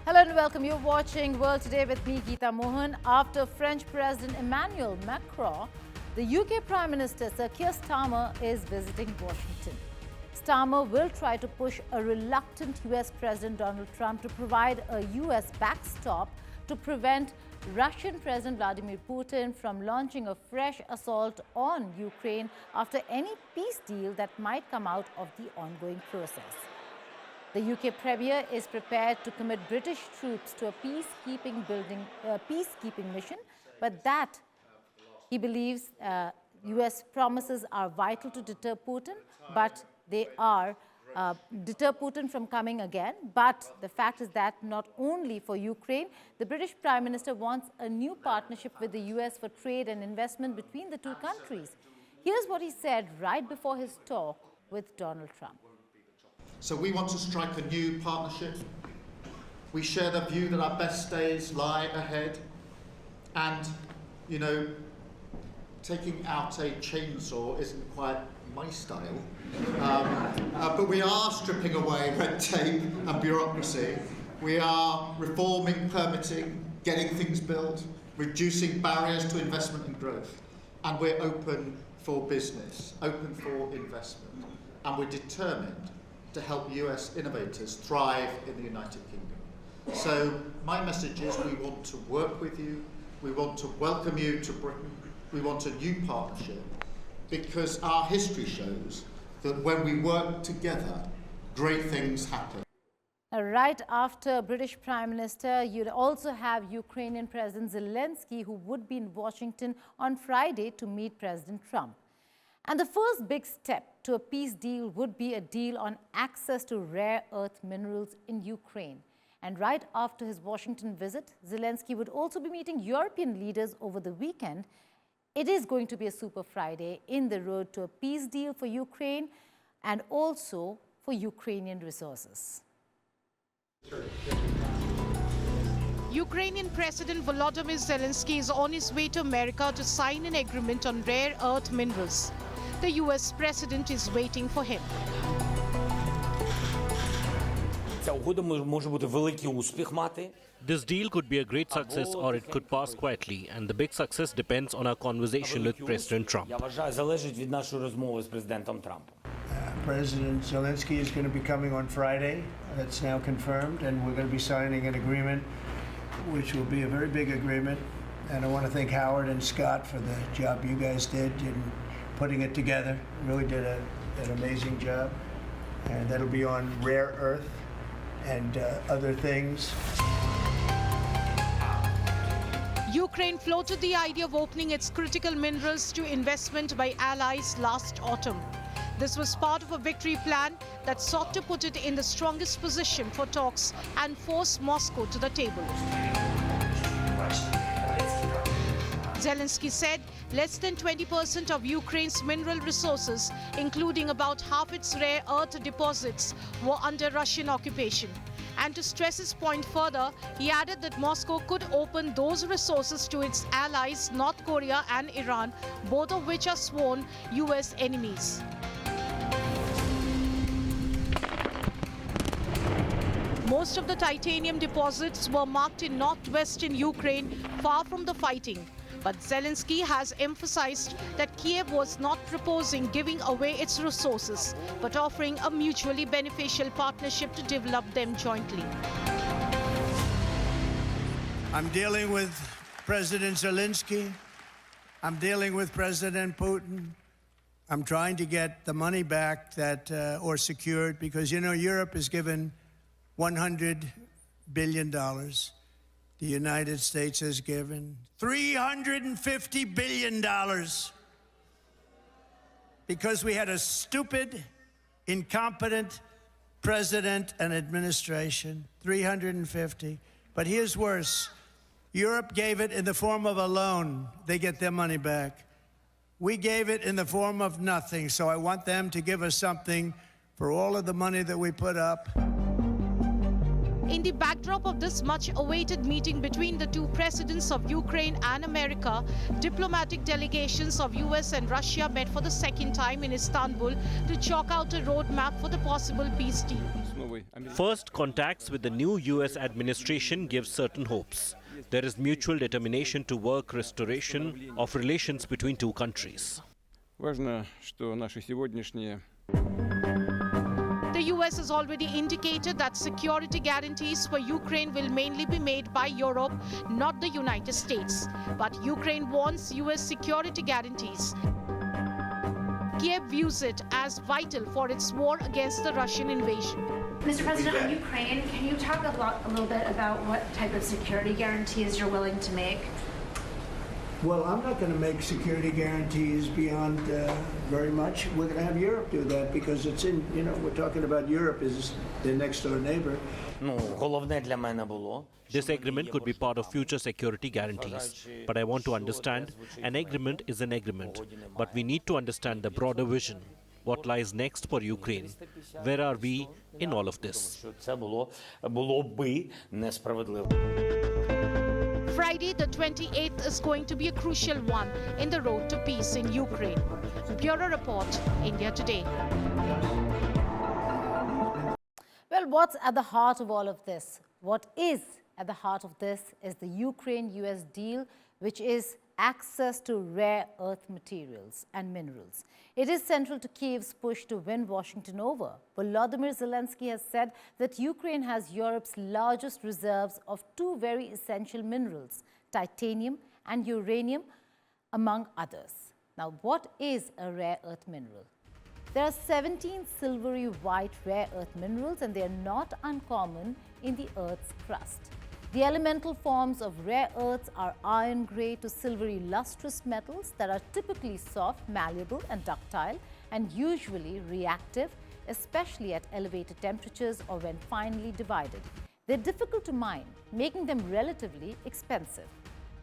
Hello and welcome. You're watching World Today with me, Geeta Mohan. After French President Emmanuel Macron, the UK Prime Minister Sir Keir Starmer is visiting Washington. Starmer will try to push a reluctant US President Donald Trump to provide a US backstop to prevent Russian President Vladimir Putin from launching a fresh assault on Ukraine after any peace deal that might come out of the ongoing process. The UK Premier is prepared to commit British troops to a peacekeeping mission, but that, he believes, US promises are vital to deter Putin, but they are deter Putin from coming again. But the fact is that not only for Ukraine, the British Prime Minister wants a new partnership with the US for trade and investment between the two countries. Here's what he said right before his talk with Donald Trump. So we want to strike a new partnership. We share the view that our best days lie ahead. And, you know, taking out a chainsaw isn't quite my style. But we are stripping away red tape and bureaucracy. We are reforming permitting, getting things built, reducing barriers to investment and growth. And we're open for business, open for investment. And we're determined to help US innovators thrive in the United Kingdom. So my message is we want to work with you, we want to welcome you to Britain, we want a new partnership, because our history shows that when we work together, great things happen. Right after British Prime Minister, you'd also have Ukrainian President Zelensky, who would be in Washington on Friday to meet President Trump. And the first big step to a peace deal would be a deal on access to rare earth minerals in Ukraine. And right after his Washington visit, Zelensky would also be meeting European leaders over the weekend. It is going to be a Super Friday in the road to a peace deal for Ukraine and also for Ukrainian resources. Ukrainian President Volodymyr Zelensky is on his way to America to sign an agreement on rare earth minerals. The US president is waiting for him. This deal could be a great success or it could pass quietly, and the big success depends on our conversation with President Trump. President Zelensky is going to be coming on Friday. That's now confirmed, and we're going to be signing an agreement which will be a very big agreement. And I want to thank Howard and Scott for the job you guys did in putting it together. Really did an amazing job. And that'll be on rare earth and other things. Ukraine floated the idea of opening its critical minerals to investment by allies last autumn. This was part of a victory plan that sought to put it in the strongest position for talks and force Moscow to the table. Zelensky said less than 20% of Ukraine's mineral resources, including about half its rare earth deposits, were under Russian occupation. And to stress his point further, he added that Moscow could open those resources to its allies, North Korea and Iran, both of which are sworn US enemies. Most of the titanium deposits were marked in northwestern Ukraine, far from the fighting. But Zelensky has emphasized that Kiev was not proposing giving away its resources, but offering a mutually beneficial partnership to develop them jointly. I'm dealing with President Zelensky. I'm dealing with President Putin. I'm trying to get the money back that, or secured, because, you know, Europe has given $100 billion. The United States has given $350 billion because we had a stupid, incompetent president and administration. 350. But here's worse. Europe gave it in the form of a loan. They get their money back. We gave it in the form of nothing. So I want them to give us something for all of the money that we put up. In the backdrop of this much-awaited meeting between the two presidents of Ukraine and America, diplomatic delegations of US and Russia met for the second time in Istanbul to chalk out a roadmap for the possible peace deal. First, contacts with the new US administration give certain hopes. There is mutual determination to work restoration of relations between two countries. The US has already indicated that security guarantees for Ukraine will mainly be made by Europe, not the United States. But Ukraine wants US security guarantees. Kiev views it as vital for its war against the Russian invasion. Mr. President, on Ukraine, can you talk a little bit about what type of security guarantees you're willing to make? Well, I'm not going to make security guarantees beyond very much. We're going to have Europe do that because it's in, we're talking about Europe is the next door neighbor. This agreement could be part of future security guarantees. But I want to understand, an agreement is an agreement. But we need to understand the broader vision. What lies next for Ukraine? Where are we in all of this? Friday, the 28th, is going to be a crucial one in the road to peace in Ukraine. Bureau Report, India Today. Well, what's at the heart of all of this? What is at the heart of this is the Ukraine-US deal, which is access to rare earth materials and minerals. It is central to Kyiv's push to win Washington over. Volodymyr Zelensky has said that Ukraine has Europe's largest reserves of two very essential minerals, titanium and uranium, among others. Now, what is a rare earth mineral? There are 17 silvery white rare earth minerals, and they are not uncommon in the Earth's crust. The elemental forms of rare earths are iron gray to silvery lustrous metals that are typically soft, malleable and ductile, and usually reactive, especially at elevated temperatures or when finely divided. They're difficult to mine, making them relatively expensive.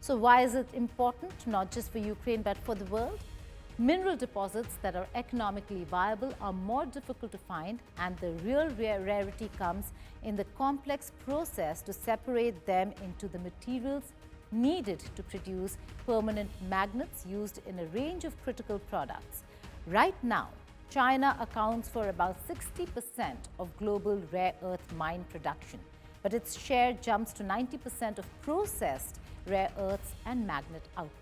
So why is it important, not just for Ukraine but for the world? Mineral deposits that are economically viable are more difficult to find, and the real rarity comes in the complex process to separate them into the materials needed to produce permanent magnets used in a range of critical products. Right now, China accounts for about 60% of global rare earth mine production, but its share jumps to 90% of processed rare earths and magnet output.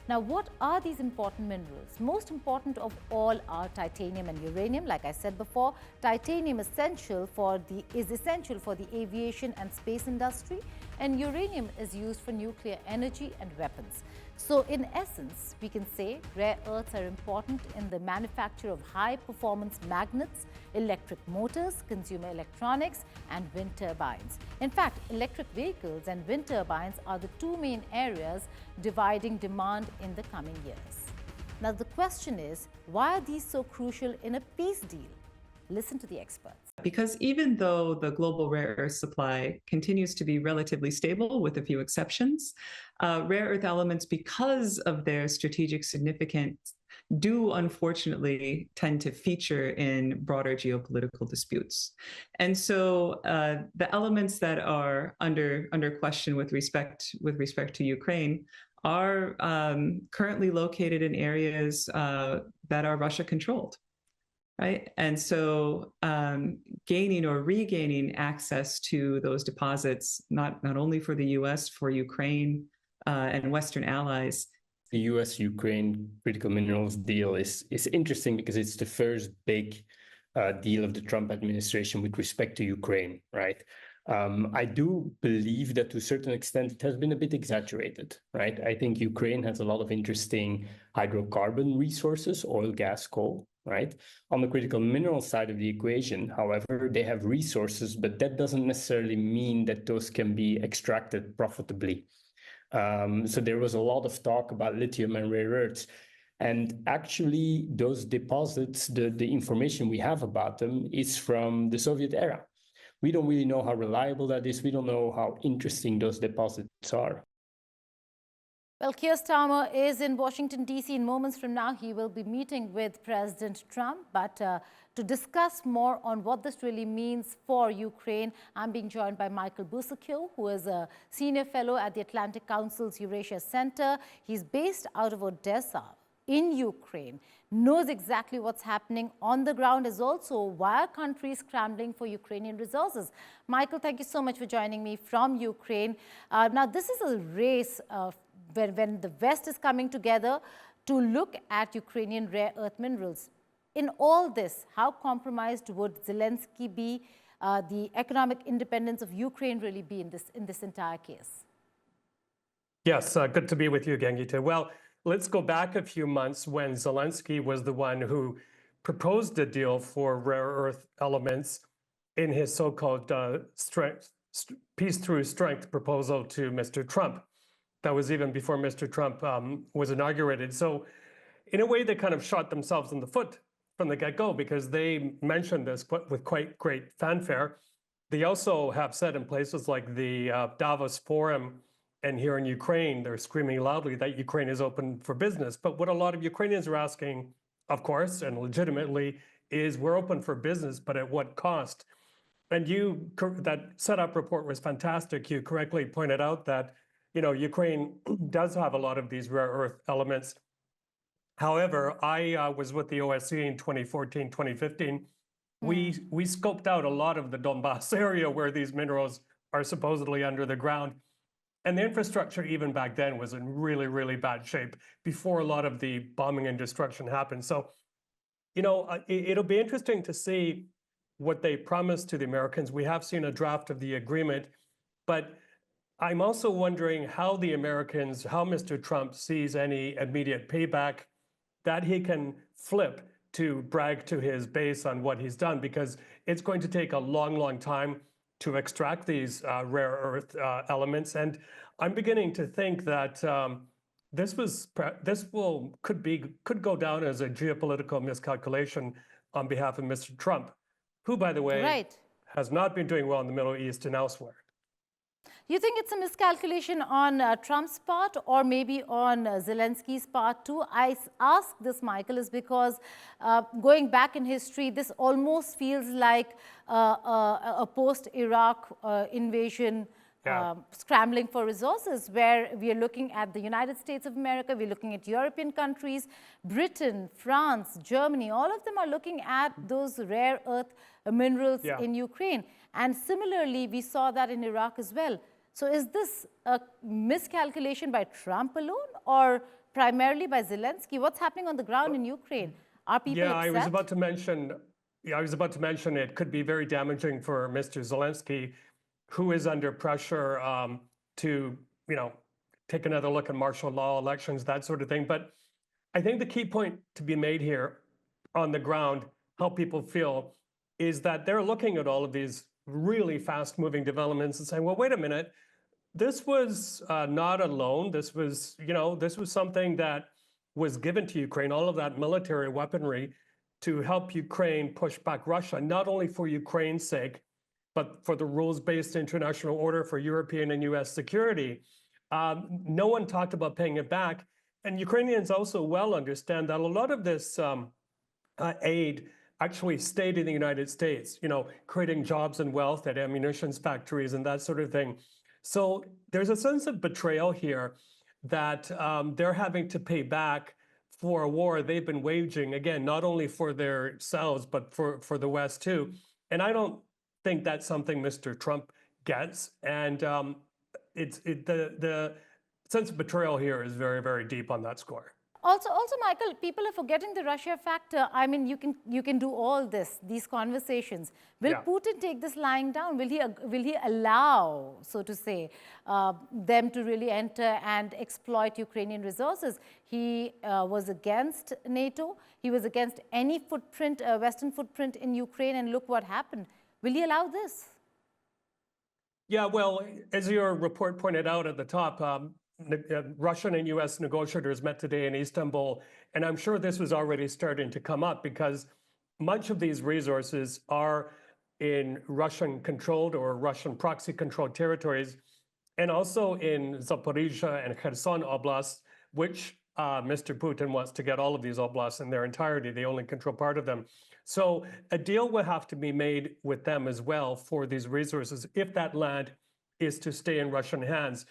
Now, what are these important minerals? Most important of all are titanium and uranium. Like I said before, titanium is essential for the aviation and space industry, and uranium is used for nuclear energy and weapons. So in essence, we can say rare earths are important in the manufacture of high-performance magnets, electric motors, consumer electronics, and wind turbines. In fact, electric vehicles and wind turbines are the two main areas dividing demand in the coming years. Now, the question is, why are these so crucial in a peace deal? Listen to the experts. Because even though the global rare earth supply continues to be relatively stable, with a few exceptions, rare earth elements, because of their strategic significance, do unfortunately tend to feature in broader geopolitical disputes. And so the elements that are under question with respect to Ukraine are currently located in areas that are Russia controlled. Right? And so gaining or regaining access to those deposits, not only for the US, for Ukraine and Western allies. The US-Ukraine critical minerals deal is interesting because it's the first big deal of the Trump administration with respect to Ukraine, right? I do believe that to a certain extent it has been a bit exaggerated, right? I think Ukraine has a lot of interesting hydrocarbon resources, oil, gas, coal, right? On the critical mineral side of the equation, however, they have resources, but that doesn't necessarily mean that those can be extracted profitably. So there was a lot of talk about lithium and rare earths. And actually, those deposits, the information we have about them is from the Soviet era. We don't really know how reliable that is. We don't know how interesting those deposits are. Well, Keir Starmer is in Washington, D.C. in moments from now. He will be meeting with President Trump. But to discuss more on what this really means for Ukraine, I'm being joined by Michael Busakil, who is a senior fellow at the Atlantic Council's Eurasia Center. He's based out of Odessa. in Ukraine, knows exactly what's happening on the ground, is also why are countries scrambling for Ukrainian resources. Michael, thank you so much for joining me from Ukraine. Now, this is a race when the West is coming together to look at Ukrainian rare earth minerals. In all this, how compromised would Zelensky be, the economic independence of Ukraine really be in this entire case? Yes, good to be with you again, Geeta. Well, let's go back a few months when Zelensky was the one who proposed a deal for rare earth elements in his so-called peace through strength proposal to Mr. Trump. That was even before Mr. Trump was inaugurated. So in a way, they kind of shot themselves in the foot from the get-go because they mentioned this with quite great fanfare. They also have said in places like the Davos Forum and here in Ukraine, they're screaming loudly that Ukraine is open for business. But what a lot of Ukrainians are asking, of course, and legitimately, is we're open for business, but at what cost? And that setup report was fantastic. You correctly pointed out that, Ukraine does have a lot of these rare earth elements. However, I was with the OSCE in 2014, 2015. We scoped out a lot of the Donbass area where these minerals are supposedly under the ground. And the infrastructure even back then was in really, really bad shape before a lot of the bombing and destruction happened. So, it'll be interesting to see what they promised to the Americans. We have seen a draft of the agreement, but I'm also wondering how Mr. Trump sees any immediate payback that he can flip to brag to his base on what he's done, because it's going to take a long, long time to extract these rare earth elements. And I'm beginning to think that could go down as a geopolitical miscalculation on behalf of Mr. Trump, who, by the way, has not been doing well in the Middle East and elsewhere. You think it's a miscalculation on Trump's part or maybe on Zelensky's part too? I ask this, Michael, is because going back in history, this almost feels like a post-Iraq invasion scrambling for resources, where we are looking at the United States of America, we're looking at European countries, Britain, France, Germany, all of them are looking at those rare earth minerals in Ukraine. And similarly, we saw that in Iraq as well. So is this a miscalculation by Trump alone or primarily by Zelensky? What's happening on the ground in Ukraine? Are people upset? I was about to mention it could be very damaging for Mr. Zelensky, who is under pressure to, take another look at martial law, elections, that sort of thing. But I think the key point to be made here on the ground, how people feel, is that they're looking at all of these really fast-moving developments and saying, well, wait a minute, this was not a loan. This was, this was something that was given to Ukraine, all of that military weaponry to help Ukraine push back Russia, not only for Ukraine's sake, but for the rules-based international order for European and US security. No one talked about paying it back. And Ukrainians also well understand that a lot of this aid actually stayed in the United States, creating jobs and wealth at ammunition factories and that sort of thing. So there's a sense of betrayal here that they're having to pay back for a war they've been waging, again, not only for themselves, but for the West too. And I don't think that's something Mr. Trump gets. And the sense of betrayal here is very, very deep on that score. Also, Michael, people are forgetting the Russia factor. I mean, you can do all these conversations. Will Putin take this lying down? Will he allow, so to say, them to really enter and exploit Ukrainian resources? He was against NATO. He was against any footprint, Western footprint in Ukraine, and look what happened. Will he allow this? Yeah, well, as your report pointed out at the top, Russian and U.S. negotiators met today in Istanbul, and I'm sure this was already starting to come up because much of these resources are in Russian-controlled or Russian proxy-controlled territories, and also in Zaporizhia and Kherson oblasts, which Mr. Putin wants to get all of these oblasts in their entirety. They only control part of them. So a deal will have to be made with them as well for these resources if that land is to stay in Russian hands.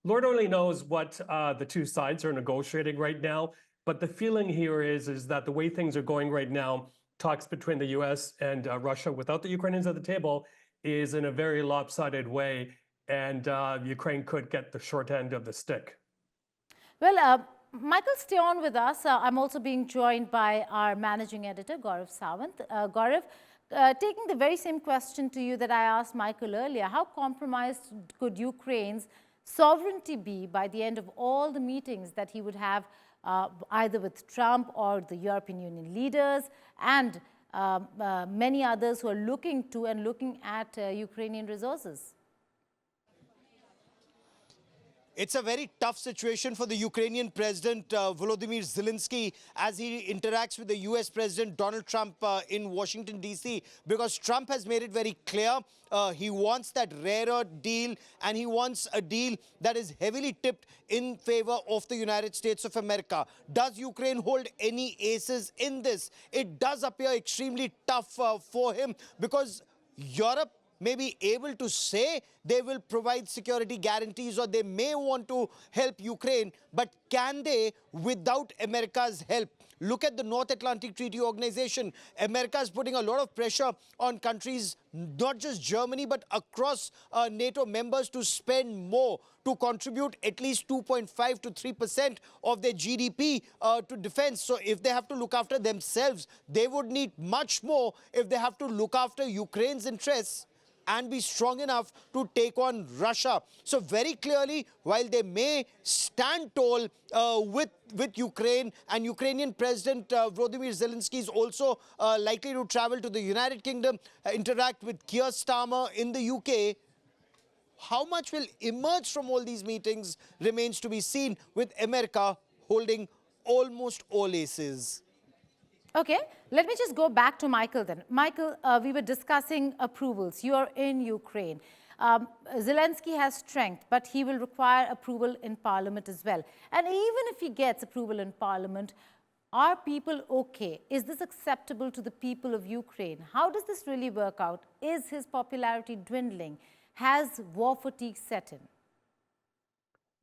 Lord only knows what the two sides are negotiating right now. But the feeling here is that the way things are going right now, talks between the US and Russia without the Ukrainians at the table is in a very lopsided way. And Ukraine could get the short end of the stick. Well, Michael, stay on with us. I'm also being joined by our managing editor, Gaurav Sawant. Gaurav, taking the very same question to you that I asked Michael earlier, how compromised could Ukraine's sovereignty be by the end of all the meetings that he would have either with Trump or the European Union leaders and many others who are looking to and looking at Ukrainian resources? It's a very tough situation for the Ukrainian President Volodymyr Zelensky as he interacts with the US President Donald Trump in Washington, D.C. because Trump has made it very clear he wants that rarer deal, and he wants a deal that is heavily tipped in favor of the United States of America. Does Ukraine hold any aces in this? It does appear extremely tough for him because Europe may be able to say they will provide security guarantees or they may want to help Ukraine, but can they without America's help? Look at the North Atlantic Treaty Organization. America is putting a lot of pressure on countries, not just Germany, but across NATO members to spend more, to contribute at least 2.5 to 3% of their GDP to defense. So if they have to look after themselves, they would need much more if they have to look after Ukraine's interests and be strong enough to take on Russia. So very clearly, while they may stand tall with Ukraine, and Ukrainian President Volodymyr Zelensky is also likely to travel to the United Kingdom, interact with Keir Starmer in the UK, how much will emerge from all these meetings remains to be seen, with America holding almost all aces. Okay, let me just go back to Michael then. Michael, we were discussing approvals. You are in Ukraine. Zelensky has strength, but he will require approval in parliament as well. And even if he gets approval in parliament, are people okay? Is this acceptable to the people of Ukraine? How does this really work out? Is his popularity dwindling? Has war fatigue set in?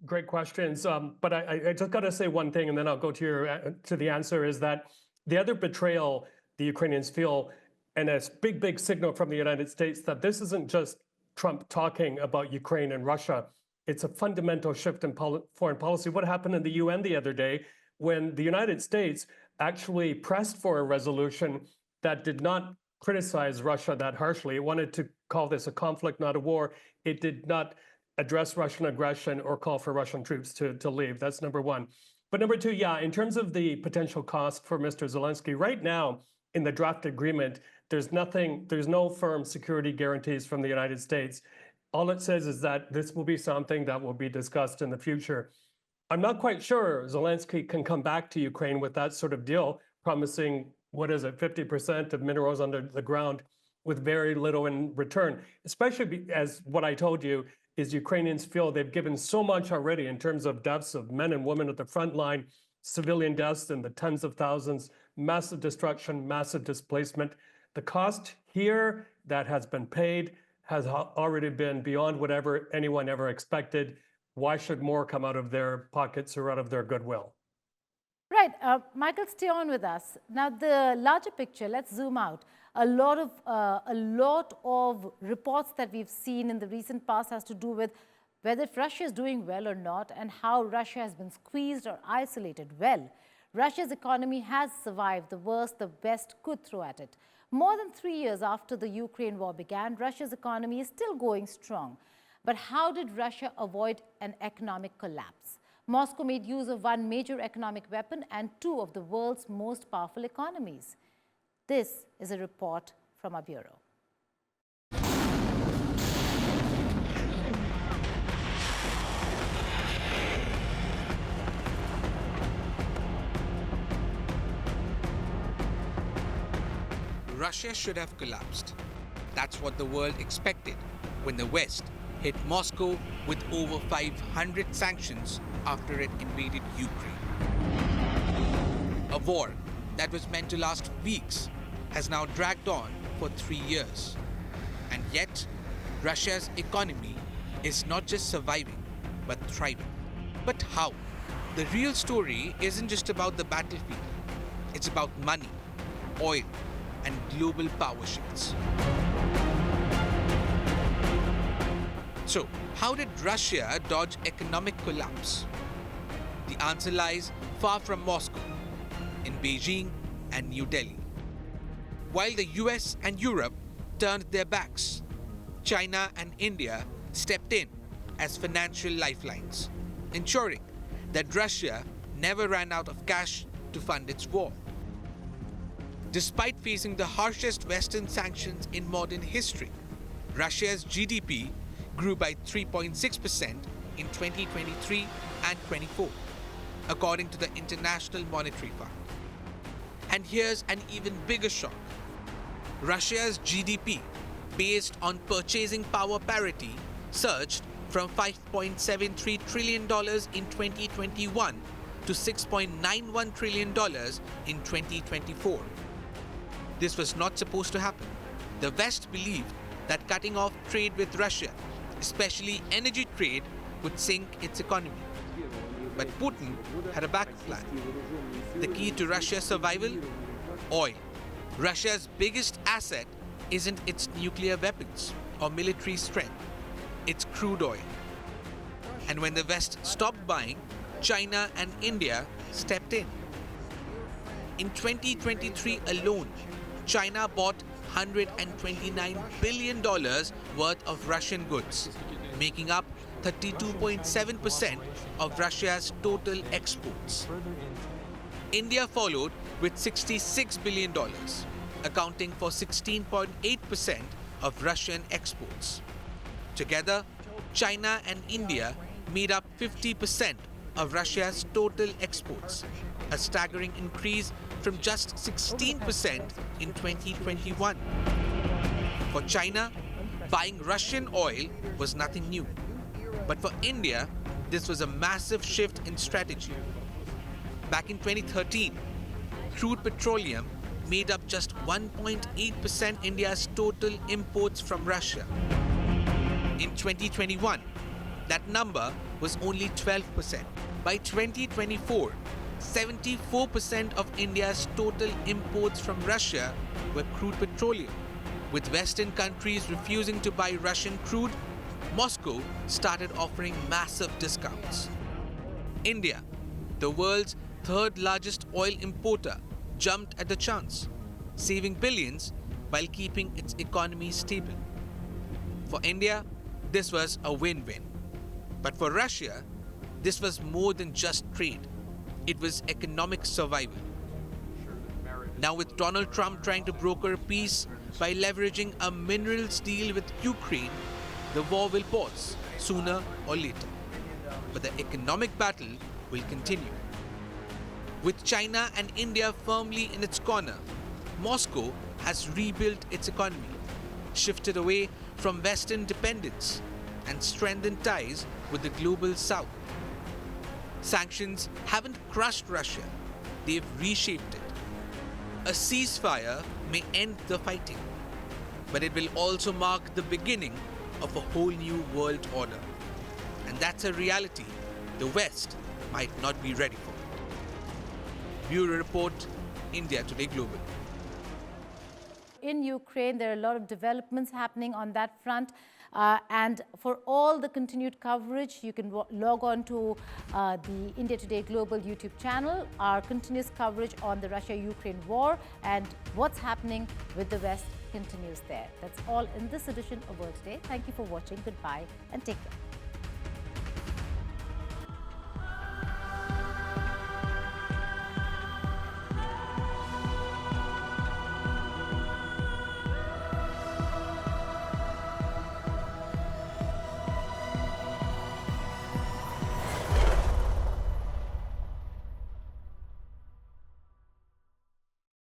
Great questions. But I just got to say one thing, and then I'll go to the answer, is that the other betrayal the Ukrainians feel, and a big, big signal from the United States, that this isn't just Trump talking about Ukraine and Russia. It's a fundamental shift in foreign policy. What happened in the UN the other day when the United States actually pressed for a resolution that did not criticize Russia that harshly. It wanted to call this a conflict, not a war. It did not address Russian aggression or call for Russian troops to leave. That's number one. But number two, yeah, in terms of the potential cost for Mr. Zelensky, right now in the draft agreement, there's no firm security guarantees from the United States. All it says is that this will be something that will be discussed in the future. I'm not quite sure Zelensky can come back to Ukraine with that sort of deal, promising, 50% of minerals under the ground with very little in return, especially as what I told you is Ukrainians feel they've given so much already in terms of deaths of men and women at the front line, civilian deaths in the tens of thousands, massive destruction, massive displacement. The cost here that has been paid has already been beyond whatever anyone ever expected. Why should more come out of their pockets or out of their goodwill? Right. Michael, stay on with us. Now, the larger picture, let's zoom out. A lot of reports that we've seen in the recent past has to do with whether Russia is doing well or not and how Russia has been squeezed or isolated. Well, Russia's economy has survived the worst the West could throw at it. More than 3 years after the Ukraine war began, Russia's economy is still going strong. But how did Russia avoid an economic collapse? Moscow made use of one major economic weapon and two of the world's most powerful economies. This is a report from our bureau. Russia should have collapsed. That's what the world expected when the West hit Moscow with over 500 sanctions after it invaded Ukraine. A war that was meant to last weeks has now dragged on for 3 years. And yet, Russia's economy is not just surviving, but thriving. But how? The real story isn't just about the battlefield. It's about money, oil, and global power shifts. So, how did Russia dodge economic collapse? The answer lies far from Moscow, in Beijing and New Delhi. While the US and Europe turned their backs, China and India stepped in as financial lifelines, ensuring that Russia never ran out of cash to fund its war. Despite facing the harshest Western sanctions in modern history, Russia's GDP grew by 3.6% in 2023 and 24, according to the International Monetary Fund. And here's an even bigger shock. Russia's GDP, based on purchasing power parity, surged from $5.73 trillion in 2021 to $6.91 trillion in 2024. This was not supposed to happen. The West believed that cutting off trade with Russia, especially energy trade, would sink its economy. But Putin had a backup plan. The key to Russia's survival? Oil. Russia's biggest asset isn't its nuclear weapons or military strength. It's crude oil. And when the West stopped buying, China and India stepped in. In 2023 alone, China bought $129 billion worth of Russian goods, making up 32.7% of Russia's total exports. India followed with $66 billion, accounting for 16.8% of Russian exports. Together, China and India made up 50% of Russia's total exports, a staggering increase from just 16% in 2021. For China, buying Russian oil was nothing new. But for India, this was a massive shift in strategy. Back in 2013, crude petroleum made up just 1.8% India's total imports from Russia. In 2021, that number was only 12%. By 2024, 74% of India's total imports from Russia were crude petroleum. With Western countries refusing to buy Russian crude, Moscow started offering massive discounts. India, the world's third largest oil importer, jumped at the chance, saving billions while keeping its economy stable. For India, this was a win-win. But for Russia, this was more than just trade. It was economic survival. Now with Donald Trump trying to broker peace by leveraging a minerals deal with Ukraine, the war will pause sooner or later. But the economic battle will continue. With China and India firmly in its corner, Moscow has rebuilt its economy, shifted away from Western dependence, and strengthened ties with the global South. Sanctions haven't crushed Russia, they've reshaped it. A ceasefire may end the fighting, but it will also mark the beginning of a whole new world order. And that's a reality the West might not be ready for. Bureau Report, India Today Global. In Ukraine, there are a lot of developments happening on that front. And for all the continued coverage, you can log on to the India Today Global YouTube channel. Our continuous coverage on the Russia-Ukraine war and what's happening with the West continues there. That's all in this edition of World Today. Thank you for watching. Goodbye and take care.